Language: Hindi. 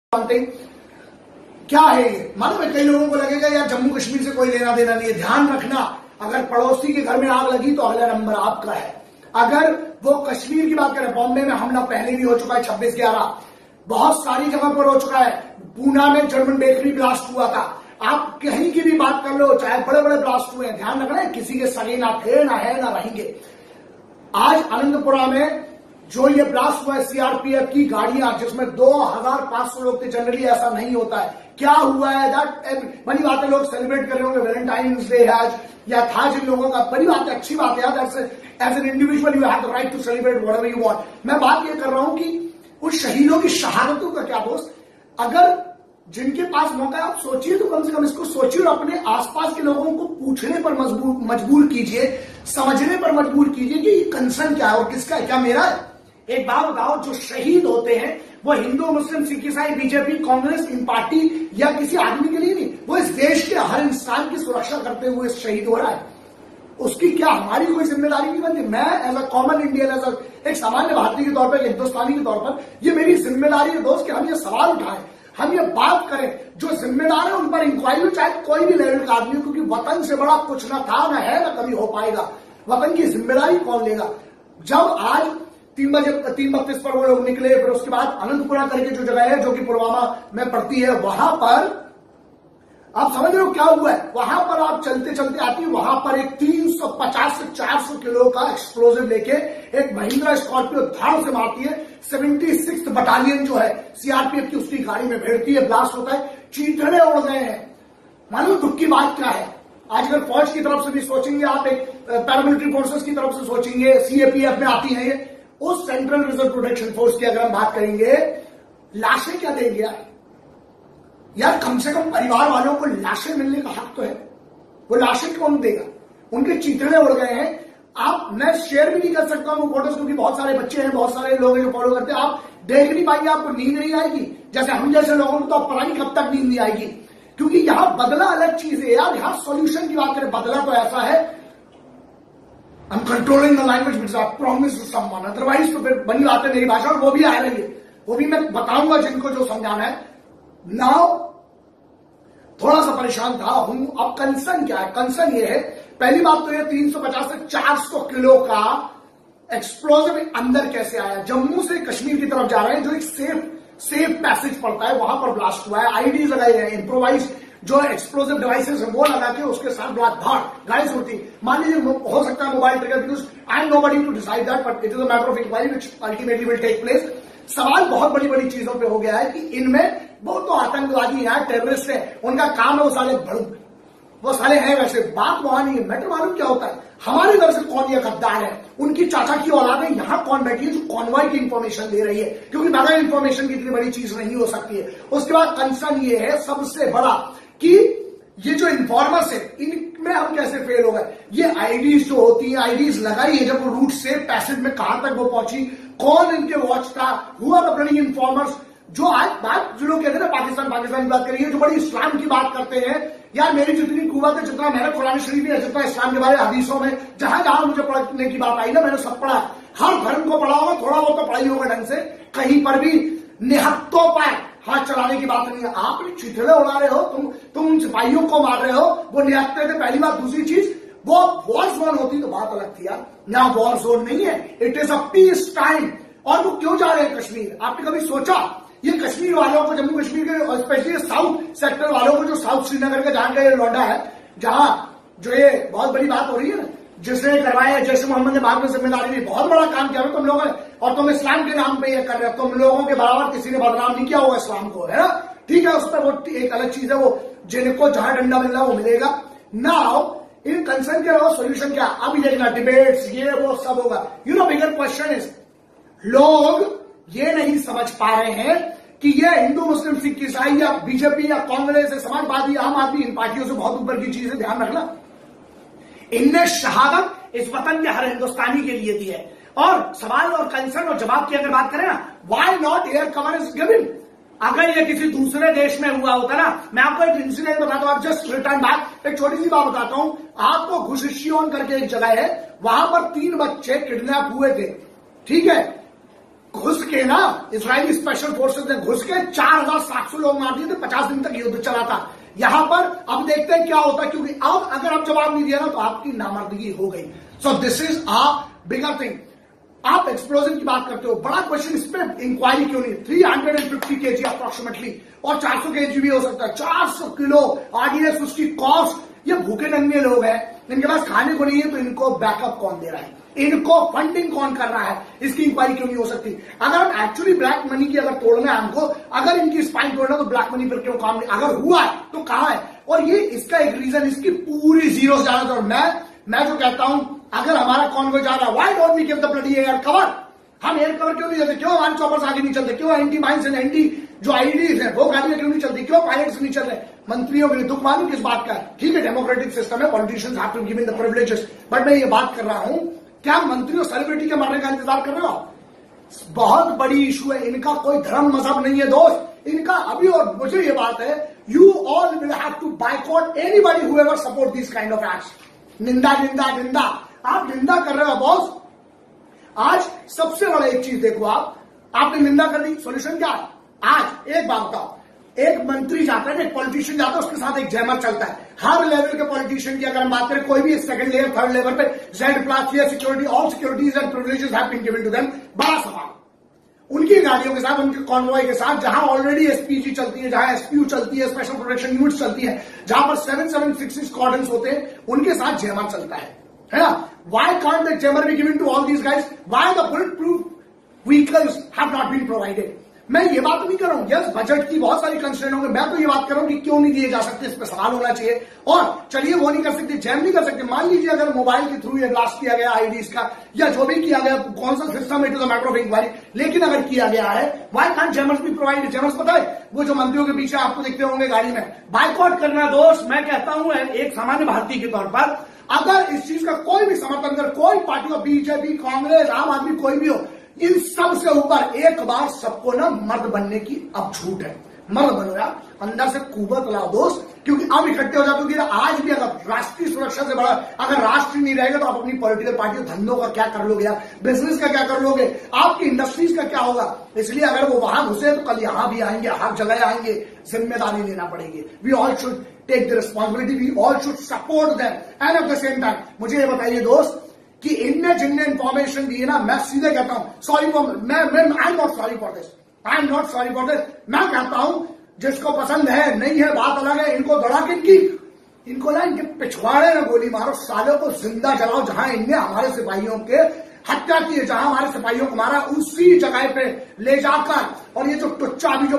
क्या है ये? मालूम कई लोगों को लगेगा यार जम्मू कश्मीर से कोई लेना देना नहीं है। ध्यान रखना, अगर पड़ोसी के घर में आग लगी तो अगला नंबर आपका है। अगर वो कश्मीर की बात करें, बॉम्बे में हमला पहले भी हो चुका है 26/11, बहुत सारी जगह पर हो चुका है। पूना में जर्मन बेकरी ब्लास्ट हुआ था। आप कहीं की भी बात कर लो, चाहे बड़े बड़े ब्लास्ट हुए हैं, ध्यान रखना है किसी के सगे ना थे, ना है, ना रहेंगे। आज अनंतपुरा में जो ये ब्लास्ट हुआ है, सीआरपीएफ की गाड़ियां जिसमें 2500 लोग थे, जनरली ऐसा नहीं होता है। क्या हुआ है दैट बड़ी बात है, लोग सेलिब्रेट कर रहे होंगे वैलेंटाइंस डे आज, या था जिन लोगों का, बड़ी बात है, अच्छी बात है। As an individual you have the right to celebrate whatever you want. मैं बात ये कर रहा हूं कि उस शहीदों की शहादतों का क्या दोस्त, अगर जिनके पास मौका है आप सोचिए तो कम से कम इसको सोचिए और अपने आसपास के लोगों को पूछने पर मजबूर कीजिए, समझने पर मजबूर कीजिए कि कंसर्न क्या है और किसका है, क्या मेरा है। एक बात बताओ, जो शहीद होते हैं वो हिंदू, मुस्लिम, सिख, ईसाई, बीजेपी, कांग्रेस, इन पार्टी या किसी आदमी के लिए नहीं, वो इस देश के हर इंसान की सुरक्षा करते हुए शहीद हो रहा है। उसकी क्या हमारी कोई जिम्मेदारी नहीं बनती? मैं एज अ कॉमन इंडियन, एक सामान्य भारतीय के तौर पर, हिंदुस्तानी के तौर पर, ये मेरी जिम्मेदारी है दोस्त कि हम ये सवाल उठाएं, हम ये बात करें, जो जिम्मेदार है उन पर इंक्वायरी हो, चाहे कोई भी लेवल का आदमी, क्योंकि वतन से बड़ा कुछ ना था, ना है, ना कभी हो पाएगा। वतन की जिम्मेदारी कौन लेगा? जब आज 3:32 पर वो लोग निकले, फिर उसके बाद अनंतपुरा करके जो जगह है जो कि पुलवामा में पड़ती है, वहां पर आप समझ रहे हो क्या हुआ है। वहां पर आप चलते चलते आती है, वहां पर एक 350 से 400 किलो का एक्सप्लोजिव लेके एक महिंद्रा स्कॉर्पियो धाड़ से मारती है। 76th बटालियन जो है सीआरपीएफ की, उसकी गाड़ी में भिड़ती है, ब्लास्ट होता है, चीथड़े उड़ गए हैं। मालूम दुख की बात क्या है? आज अगर फौज की तरफ से भी सोचेंगे आप, एक पैरामिलिट्री फोर्सेस की तरफ से सोचेंगे, सीएपीएफ में आती है ये, उस सेंट्रल रिजर्व प्रोटेक्शन फोर्स की अगर हम बात करेंगे, लाशें क्या देंगे यार? कम से कम परिवार वालों को लाशें मिलने का हक तो है। वो लाशें कौन देगा? उनके चीथड़े उड़ गए हैं। आप, मैं शेयर भी नहीं कर सकता हूं फोटोज, क्योंकि बहुत सारे बच्चे हैं, बहुत सारे लोग हैं जो फॉलो करते हैं। आप देख नहीं पाएंगे, आपको नींद नहीं आएगी। जैसे हम जैसे लोगों को तो पता नहीं कब तक नींद नहीं आएगी, क्योंकि यहां बदला अलग चीज है यार। यहां सॉल्यूशन की बात करें, बदला तो ऐसा है, I'm controlling the language because I promise to someone. Otherwise तो फिर बनी बात है मेरी भाषा, और वो भी आ रही है, वो भी मैं बताऊंगा जिनको जो समझाना है। नाउ थोड़ा सा परेशान था हूं। अब कंसर्न क्या है? कंसर्न ये है, पहली बात तो ये 350 से 400 किलो का एक्सप्लोजिव अंदर कैसे आया? जम्मू से कश्मीर की तरफ जा रहे हैं, जो एक सेफ पैसेज पड़ता है, वहां पर ब्लास्ट हुआ है। आईडीज लगाए गए, इम्प्रोवाइज जो एक्सप्लोजिव डिवाइसेस है वो लगा के उसके साथ धाड़ गाड़ी उड़ती। मान लीजिए हो सकता है mobile trigger, because I am nobody to decide that, but it is a matter of inquiry which ultimately will take place. सवाल बहुत बड़ी बड़ी चीजों पे हो गया है कि इनमें वो तो आतंकवादी हैं, टेररिस्ट हैं, उनका काम है वो साले हैं। वैसे बात वहां नहीं है, मैटर मालूम क्या होता है? हमारे घर से कौन ये गद्दार है, उनकी चाचा की औलाद है, यहां कौन बैठी है जो कॉन्वॉय की इंफॉर्मेशन दे रही है, क्योंकि बगैर इंफॉर्मेशन की इतनी बड़ी चीज नहीं हो सकती है। उसके बाद कंसर्न ये है सबसे बड़ा कि ये जो इन्फॉर्मर्स है, इनमें हम कैसे फेल हो गए। ये आईडीज जो होती है, आईडीज लगाई है, जब वो रूट से पैसेज में कहां तक वो पहुंची, कौन इनके वॉच था, हुआ द ब्लडी इन्फॉर्मर्स। जो आज बात जो लोग कहते हैं ना, पाकिस्तान की बात करिए, जो बड़ी इस्लाम की बात करते हैं, यार मेरी जितनी कुव्वत है, जितना मैंने कुरान शरीफ है, जितना इस्लाम के बारे में हदीसों में जहां जहां मुझे पढ़ने की बात आई ना, मैंने सब पढ़ा। हर धर्म को पढ़ा होगा, थोड़ा बहुत तो पढ़ाई होगा ढंग से, कहीं पर भी निहत्तों पर हाथ चलाने की बात नहीं है। आप चिथड़े उड़ा रहे हो, तुम उन सिपाहियों को मार रहे हो, वो निहत्ते थे, पहली बात। दूसरी चीज, वो वॉर जोन होती तो बात अलग थी यार, ना वॉर जोन नहीं है, it is a peace time. और वो क्यों जा रहे हैं कश्मीर? आपने कभी सोचा ये कश्मीर वालों को, जम्मू कश्मीर के स्पेशली साउथ सेक्टर वालों को, जो साउथ श्रीनगर का जहां का ये लौंडा है, जहां जो ये बहुत बड़ी बात हो रही है ना, जिसने करवाया, जैसे मोहम्मद ने बाद में जिम्मेदारी ली, बहुत बड़ा काम किया तुम लोगों ने, और तुम इस्लाम के नाम पे ये कर रहे हो। तुम लोगों के बराबर किसी ने बदनाम नहीं किया होगा इस्लाम को, है ना? ठीक है, उस पर वो एक अलग चीज है, वो जिनको जहां डंडा मिल रहा है वो मिलेगा। नाउ इन कंसर्न के अलावा सोल्यूशन क्या? अभी देखना, डिबेट्स ये वो सब होगा। You know bigger question is, लोग ये नहीं समझ पा रहे हैं कि ये हिंदू, मुस्लिम, सिख, ईसाई या बीजेपी या कांग्रेस या समाजवादी, आम आदमी, इन पार्टियों से बहुत ऊपर की चीज है। ध्यान रखना, इनने शहादत इस वतन के हर हिंदुस्तानी के लिए दी है। और सवाल और कंसर्न और जवाब की अगर बात करें ना, why not air cover is given? अगर ये किसी दूसरे देश में हुआ होता ना, मैं आपको एक इंसिडेंट बताता हूं, आप जस्ट रिटर्न बैक, एक छोटी सी बात बताता हूं आपको। घुशियोन करके एक जगह है, वहां पर 3 बच्चे किडनैप हुए थे, ठीक है? घुस के ना, इजरायली स्पेशल फोर्सेस ने घुस के 4000 लोग मार दिए थे, 50 दिन तक युद्ध चला था। यहां पर अब देखते हैं क्या होता है, क्योंकि अब अगर आप जवाब नहीं दिया ना तो आपकी नामर्दगी हो गई। So this is a bigger thing. आप एक्सप्लोजन की बात करते हो, बड़ा क्वेश्चन, इस पे इंक्वायरी क्यों नहीं? 350 kg अप्रोक्सीमेटली, और 400 kg भी हो सकता है। 400 किलो आरडीएक्स, उसकी कॉस्ट। ये भूखे नंगे लोग हैं, इनके पास खाने को नहीं है, तो इनको बैकअप कौन दे रहा है, इनको फंडिंग कौन कर रहा है, इसकी इंक्वायरी क्यों नहीं हो सकती? अगर हम एक्चुअली ब्लैक मनी की अगर तोड़ना है हमको, अगर इनकी स्पाइन तोड़ना, तो ब्लैक मनी पर क्यों काम नहीं? अगर हुआ है तो कहां है? और ये इसका एक रीजन, इसकी पूरी जीरो से ज्यादा। और मैं जो कहता हूं, अगर हमारा कॉन्वॉय जा रहा है, why don't we give the bloody air cover? हम एयर कवर क्यों नहीं देते? क्यों हमारे चॉपर्स आगे नहीं चलते? क्यों एंटी माइंस एंड एंटी जो आईडीज है वो गाड़ियां क्यों नहीं चलती? क्यों पायलट्स नहीं चल रहे? मंत्रियों के लिए दुख मालूम किस बात का है? ठीक है, डेमोक्रेटिक सिस्टम है, politicians have to give in the privileges, but मैं ये बात कर रहा हूं, क्या मंत्री और सेलिब्रिटी के मरने का इंतजार कर रहे हो? बहुत बड़ी इशू है, इनका कोई धर्म मजहब नहीं है दोस्त, इनका अभी। और मुझे ये बात है, you all will have to boycott anybody who ever support this kind of acts. निंदा निंदा निंदा, आप निंदा कर रहे हो बॉस। आज सबसे बड़ा एक चीज देखो, आपने निंदा कर दी, सोल्यूशन क्या है? आज एक बात बताओ, एक मंत्री जाता है, एक पॉलिटिशियन जाता है, उसके साथ एक जैमर चलता है। हर लेवल के पॉलिटिशियन की अगर हम बात करें, कोई भी सेकंड लेवल, थर्ड लेवल पे Z+ security, all securities and privileges have been given to them. बड़ा सवाल, उनकी गाड़ियों के साथ, उनके कॉन्वॉय के साथ, जहां ऑलरेडी एसपीजी चलती है, जहां एसपीयू चलती है, स्पेशल प्रोटेक्शन यूनिट चलती है, जहां पर 776 स्क्वाड्रन्स होते हैं, उनके साथ जैमर चलता है ना? Why can't the jammer be given to all these guys? Why the bulletproof vehicles have not been provided? मैं ये बात नहीं कर रहा हूं, यस बजट की बहुत सारी कंस्ट्रेंट होंगे, मैं तो ये बात कर रहा हूं कि क्यों नहीं दिए जा सकते, इस पर सवाल होना चाहिए। और चलिए वो नहीं कर सकते, जैम नहीं कर सकते, मान लीजिए अगर मोबाइल के थ्रू ये ब्लास्ट किया गया आईडीज का, या जो भी किया गया, कौन सा system, it is a matter of inquiry, लेकिन अगर किया गया है, why can't jammers be provided? Jammers पता है, वो जो मंत्रियों के पीछे आपको देखते होंगे गाड़ी में, बाइकआउट करना दोस्त। मैं कहता हूं एक सामान्य भारतीय के तौर पर, अगर इस चीज का कोई भी समर्थन कर, कोई पार्टी हो, बीजेपी, कांग्रेस, आम आदमी, कोई भी हो, इन सब से ऊपर एक बार सबको ना मर्द बनने की अब छूट है। मर्द बनो यार, अंदर से कुवत लाओ दोस्त, क्योंकि अब इकट्ठे हो जाते हो। आज भी अगर राष्ट्रीय सुरक्षा से बड़ा अगर राष्ट्र नहीं रहेगा, तो आप अपनी पॉलिटिकल पार्टी, धंधों का क्या कर लोगे यार? बिजनेस का क्या कर लोगे? आपकी इंडस्ट्रीज का क्या होगा? इसलिए अगर वो वहां घुसे तो कल यहां भी आएंगे, हर जगह आएंगे, जिम्मेदारी लेना पड़ेगी। We all should take the responsibility, we all should support them and at the same time. मुझे ये बताइए दोस्त कि इनने जिनने इंफॉर्मेशन दी है ना, मैं सीधे कहता हूं सॉरी फॉर, मैं I am not sorry for this, I am not sorry for this. मैं कहता हूं जिसको पसंद है, नहीं है, बात अलग है, इनको दौड़ा के इनको ना इनके पिछवाड़े में गोली मारो, सालों को जिंदा जलाओ। जहां इनने हमारे सिपाहियों के हत्या की है, जहां हमारे सिपाहियों को मारा, उसी जगह पे ले जाकर, और ये जो टुच्चा अभी जो